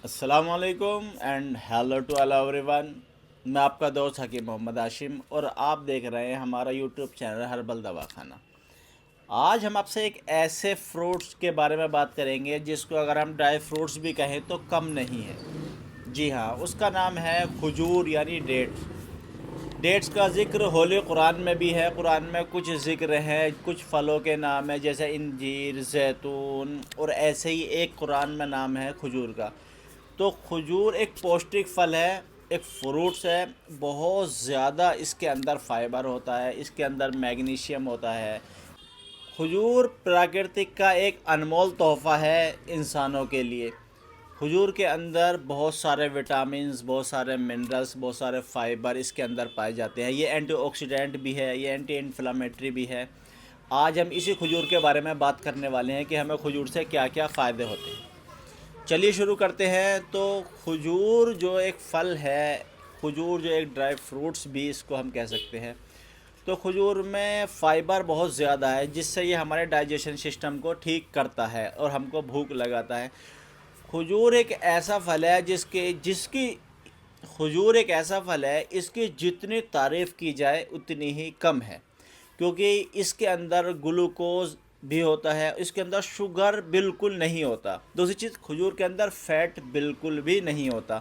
अस्सलामुअलैकुम and hello to all everyone. मैं आपका दोस्त हकीम मोहम्मद आशिम और आप देख रहे हैं हमारा यूट्यूब चैनल हर्बल दवाखाना। आज हम आपसे एक ऐसे फ्रूट्स के बारे में बात करेंगे जिसको अगर हम ड्राई फ्रूट्स भी कहें तो कम नहीं है। जी हाँ, उसका नाम है खजूर यानी डेट्स। डेट्स का ज़िक्र होली कुरान में भी है। कुरान में कुछ ज़िक्र है, कुछ फलों के नाम है जैसे इंजीर, जैतून, और ऐसे ही एक कुरान में नाम है खजूर का। तो खजूर एक पौष्टिक फल है, एक फ्रूट्स है। बहुत ज़्यादा इसके अंदर फाइबर होता है, इसके अंदर मैग्नीशियम होता है। खजूर प्राकृतिक का एक अनमोल तोहफ़ा है इंसानों के लिए। खजूर के अंदर बहुत सारे विटामिन्स, बहुत सारे मिनरल्स, बहुत सारे फाइबर इसके अंदर पाए जाते हैं। ये एंटीऑक्सीडेंट भी है, ये एंटी इन्फ्लामेटरी भी है। आज हम इसी खजूर के बारे में बात करने वाले हैं कि हमें खजूर से क्या क्या फ़ायदे होते हैं। चलिए शुरू करते हैं। तो खजूर जो एक फल है, खजूर जो एक ड्राई फ्रूट्स भी इसको हम कह सकते हैं। तो खजूर में फ़ाइबर बहुत ज़्यादा है जिससे ये हमारे डाइजेशन सिस्टम को ठीक करता है और हमको भूख लगाता है। खजूर एक ऐसा फल है जिसकी खजूर एक ऐसा फल है, इसकी जितनी तारीफ़ की जाए उतनी ही कम है, क्योंकि इसके अंदर ग्लूकोज भी होता है, इसके अंदर शुगर बिल्कुल नहीं होता। दूसरी चीज़, खजूर के अंदर फैट बिल्कुल भी नहीं होता।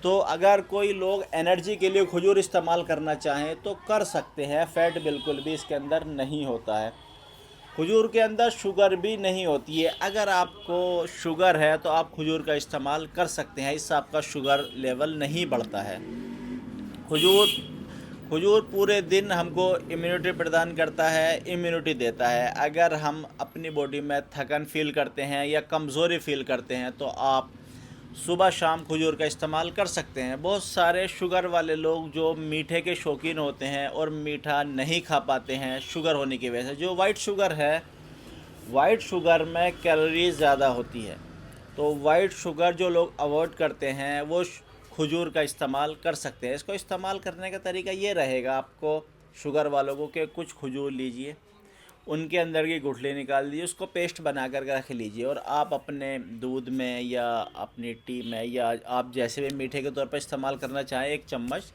तो अगर कोई लोग एनर्जी के लिए खजूर इस्तेमाल करना चाहें तो कर सकते हैं, फ़ैट बिल्कुल भी इसके अंदर नहीं होता है। खजूर के अंदर शुगर भी नहीं होती है। अगर आपको शुगर है तो आप खजूर का इस्तेमाल कर सकते हैं, इससे आपका शुगर लेवल नहीं बढ़ता है। खजूर खजूर पूरे दिन हमको इम्यूनिटी प्रदान करता है, इम्यूनिटी देता है। अगर हम अपनी बॉडी में थकन फ़ील करते हैं या कमज़ोरी फ़ील करते हैं तो आप सुबह शाम खजूर का इस्तेमाल कर सकते हैं। बहुत सारे शुगर वाले लोग जो मीठे के शौकीन होते हैं और मीठा नहीं खा पाते हैं शुगर होने की वजह से, जो वाइट शुगर है, वाइट शुगर में कैलोरीज ज़्यादा होती है। तो वाइट शुगर जो लोग अवॉइड करते हैं वो खजूर का इस्तेमाल कर सकते हैं। इसको इस्तेमाल करने का तरीका ये रहेगा, आपको शुगर वालों को कि कुछ खजूर लीजिए, उनके अंदर की गुठली निकाल दीजिए, उसको पेस्ट बना कर रख लीजिए और आप अपने दूध में या अपनी टी में या आप जैसे भी मीठे के तौर पर इस्तेमाल करना चाहें, एक चम्मच,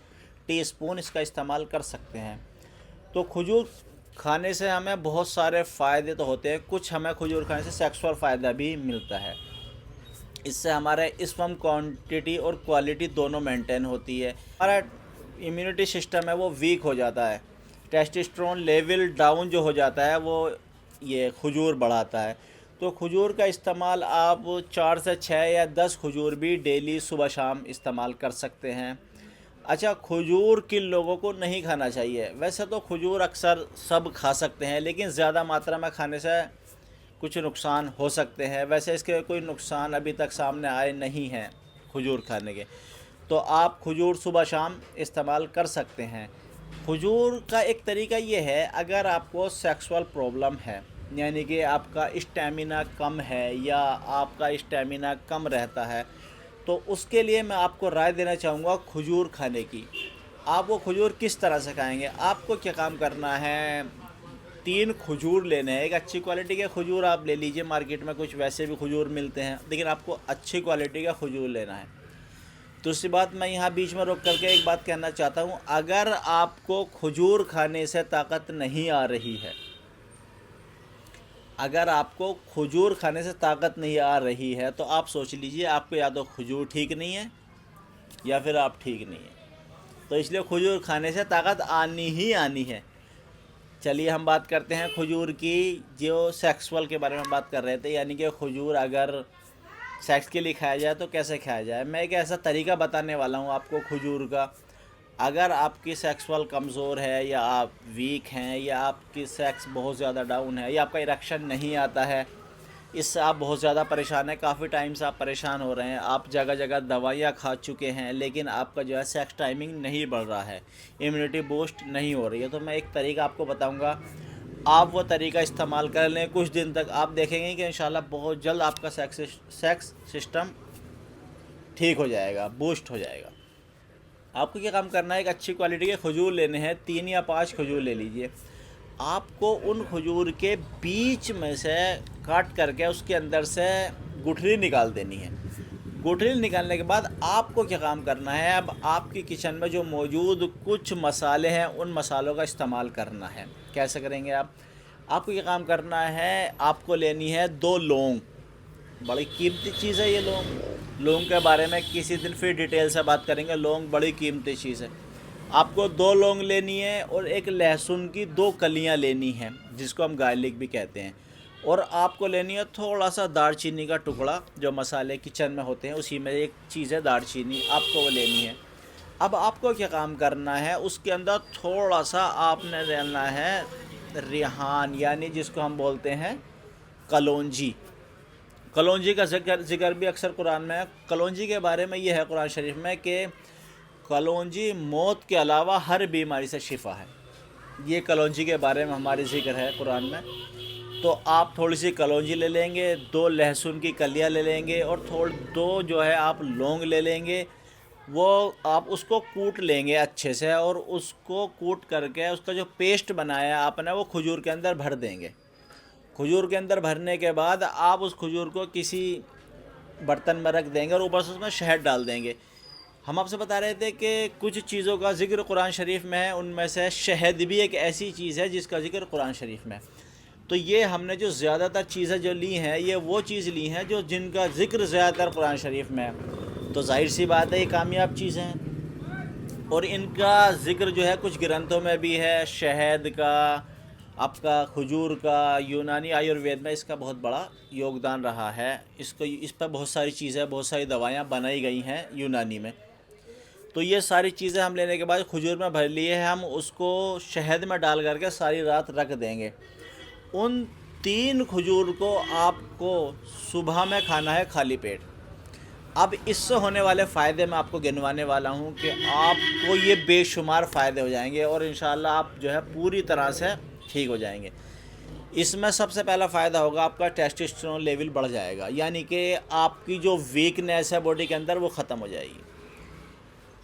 टीस्पून इसका इस्तेमाल कर सकते हैं। तो खजूर खाने से हमें बहुत सारे फ़ायदे तो होते हैं। कुछ हमें खजूर खाने से सेक्सुअल फ़ायदा भी मिलता है। इससे हमारे स्पर्म क्वांटिटी और क्वालिटी दोनों मेंटेन होती है। हमारा इम्यूनिटी सिस्टम है वो वीक हो जाता है, टेस्टोस्टेरोन लेवल डाउन जो हो जाता है वो ये खजूर बढ़ाता है। तो खजूर का इस्तेमाल आप 4 से 6 या 10 खजूर भी डेली सुबह शाम इस्तेमाल कर सकते हैं। अच्छा, खजूर किन लोगों को नहीं खाना चाहिए? वैसे तो खजूर अक्सर सब खा सकते हैं, लेकिन ज़्यादा मात्रा में खाने से कुछ नुकसान हो सकते हैं। वैसे इसके कोई नुकसान अभी तक सामने आए नहीं हैं खजूर खाने के। तो आप खजूर सुबह शाम इस्तेमाल कर सकते हैं। खजूर का एक तरीका ये है, अगर आपको सेक्सुअल प्रॉब्लम है, यानी कि आपका स्टेमिना कम है या आपका स्टेमिना कम रहता है, तो उसके लिए मैं आपको राय देना चाहूँगा खजूर खाने की। आप वो खजूर किस तरह से खाएंगे? आपको क्या काम करना है, 3 खजूर लेने हैं। एक अच्छी क्वालिटी के खजूर आप ले लीजिए, मार्केट में कुछ वैसे भी खजूर मिलते हैं, लेकिन आपको अच्छी क्वालिटी का खजूर लेना है। दूसरी बात, मैं यहाँ बीच में रोक करके एक बात कहना चाहता हूँ, अगर आपको खजूर खाने से ताकत नहीं आ रही है, अगर आपको खजूर खाने से ताकत नहीं आ रही है तो आप सोच लीजिए आपको या तो खजूर ठीक नहीं है या फिर आप ठीक नहीं है। तो इसलिए खजूर खाने से ताकत आनी ही आनी है। चलिए हम बात करते हैं खजूर की, जो सेक्सुअल के बारे में बात कर रहे थे, यानी कि खजूर अगर सेक्स के लिए खाया जाए तो कैसे खाया जाए। मैं एक ऐसा तरीका बताने वाला हूँ आपको खजूर का। अगर आपकी सेक्सुअल कमज़ोर है या आप वीक हैं या आपकी सेक्स बहुत ज़्यादा डाउन है या आपका इरेक्शन नहीं आता है, इससे आप बहुत ज़्यादा परेशान हैं, काफ़ी टाइम से आप परेशान हो रहे हैं, आप जगह जगह दवाइयाँ खा चुके हैं, लेकिन आपका जो है सेक्स टाइमिंग नहीं बढ़ रहा है, इम्यूनिटी बूस्ट नहीं हो रही है, तो मैं एक तरीका आपको बताऊंगा। आप वो तरीका इस्तेमाल कर लें, कुछ दिन तक आप देखेंगे कि इंशाल्लाह बहुत जल्द आपका सेक्स सिस्टम ठीक हो जाएगा, बूस्ट हो जाएगा। आपको क्या काम करना है, एक अच्छी क्वालिटी के खजूर लेने हैं, 3 या 5 खजूर ले लीजिए। आपको उन खजूर के बीच में से काट करके उसके अंदर से गुठली निकाल देनी है। गुठली निकालने के बाद आपको क्या काम करना है, अब आपकी किचन में जो मौजूद कुछ मसाले हैं उन मसालों का इस्तेमाल करना है। कैसे करेंगे आप? आपको ये काम करना है, आपको लेनी है 2 लौंग। बड़ी कीमती चीज़ है ये लौंग। लौंग के बारे में किसी दिन फिर डिटेल से बात करेंगे। लौंग बड़ी कीमती चीज़ है। आपको 2 लौंग लेनी है और एक लहसुन की 2 कलियां लेनी है, जिसको हम गार्लिक भी कहते हैं। और आपको लेनी है थोड़ा सा दालचीनी का टुकड़ा, जो मसाले किचन में होते हैं उसी में एक चीज़ है दालचीनी, आपको वो लेनी है। अब आपको क्या काम करना है, उसके अंदर थोड़ा सा आपने लेना है रिहान, यानी जिसको हम बोलते हैं कलौंजी। कलौंजी का जिक्र भी अक्सर कुरान में है। कलौंजी के बारे में ये है कुरान शरीफ में कि कलौंजी मौत के अलावा हर बीमारी से शिफा है। ये कलौंजी के बारे में हमारी जिक्र है कुरान में। तो आप थोड़ी सी कलौंजी ले लेंगे, 2 लहसुन की कलियां ले लेंगे और 2 जो है आप लौंग ले लेंगे। वो आप उसको कूट लेंगे अच्छे से और उसको कूट करके उसका जो पेस्ट बनाया आपने वो खजूर के अंदर भर देंगे। खजूर के अंदर भरने के बाद आप उस खजूर को किसी बर्तन में रख देंगे और ऊपर से उसमें शहद डाल देंगे। हम आपसे बता रहे थे कि कुछ चीज़ों का जिक्र कुरान शरीफ में है, उनमें से शहद भी एक ऐसी चीज़ है जिसका जिक्र कुरान शरीफ में है। तो ये हमने जो ज़्यादातर चीज़ें जो ली हैं ये वो चीज़ ली हैं जो जिनका ज़िक्र ज़्यादातर कुरान शरीफ में है। तो जाहिर सी बात है ये कामयाब चीज़ें हैं और इनका ज़िक्र जो है कुछ ग्रंथों में भी है। शहद का, आपका खजूर का, यूनानी आयुर्वेद में इसका बहुत बड़ा योगदान रहा है। इस पर बहुत सारी चीज़ें, बहुत सारी दवाइयाँ बनाई गई हैं यूनानी में। तो ये सारी चीज़ें हम लेने के बाद खजूर में भर लिए हैं, हम उसको शहद में डाल करके सारी रात रख देंगे। उन 3 खजूर को आपको सुबह में खाना है खाली पेट। अब इससे होने वाले फ़ायदे मैं आपको गिनवाने वाला हूँ कि आपको ये बेशुमार फ़ायदे हो जाएंगे और इंशाल्लाह आप जो है पूरी तरह से ठीक हो जाएंगे। इसमें सबसे पहला फ़ायदा होगा आपका टेस्टोस्टेरोन लेवल बढ़ जाएगा, यानी कि आपकी जो वीकनेस है बॉडी के अंदर वो ख़त्म हो जाएगी।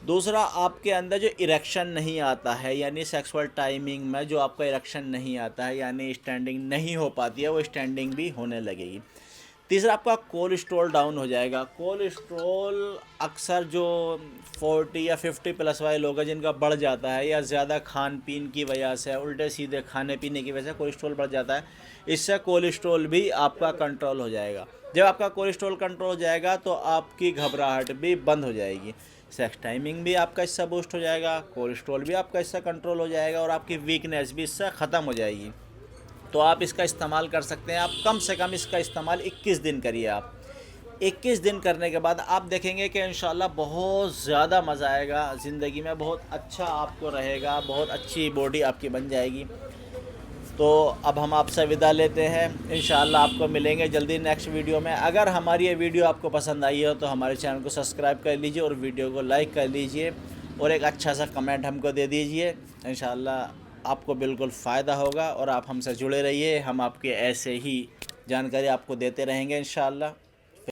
दूसरा, आपके अंदर जो इरेक्शन नहीं आता है, यानी सेक्सुअल टाइमिंग में जो आपका इरेक्शन नहीं आता है, यानी स्टैंडिंग नहीं हो पाती है, वो स्टैंडिंग भी होने लगेगी। तीसरा, आपका कोलेस्ट्रॉल डाउन हो जाएगा। कोलेस्ट्रॉल अक्सर जो 40 या 50 प्लस वाले लोग हैं जिनका बढ़ जाता है, या ज़्यादा खान पीन की वजह से, उल्टे सीधे खाने पीने की वजह से कोलेस्ट्रॉल बढ़ जाता है। इससे कोलेस्ट्रॉल भी आपका कंट्रोल हो जाएगा। जब आपका कोलेस्ट्रॉल कंट्रोल हो जाएगा तो आपकी घबराहट भी बंद हो जाएगी, सेक्स टाइमिंग भी आपका इससे बूस्ट हो जाएगा, कोलेस्ट्रॉल भी आपका इससे कंट्रोल हो जाएगा और आपकी वीकनेस भी इससे ख़त्म हो जाएगी। तो आप इसका इस्तेमाल कर सकते हैं। आप कम से कम इसका इस्तेमाल 21 दिन करिए। आप 21 दिन करने के बाद आप देखेंगे कि इंशाल्लाह बहुत ज़्यादा मज़ा आएगा ज़िंदगी में, बहुत अच्छा आपको रहेगा, बहुत अच्छी बॉडी आपकी बन जाएगी। तो अब हम आपसे विदा लेते हैं। इंशाल्लाह आपको मिलेंगे जल्दी नेक्स्ट वीडियो में। अगर हमारी ये वीडियो आपको पसंद आई हो तो हमारे चैनल को सब्सक्राइब कर लीजिए और वीडियो को लाइक कर लीजिए और एक अच्छा सा कमेंट हमको दे दीजिए। इंशाल्लाह आपको बिल्कुल फ़ायदा होगा और आप हमसे जुड़े रहिए। हम आपके ऐसे ही जानकारी आपको देते रहेंगे इंशाल्लाह।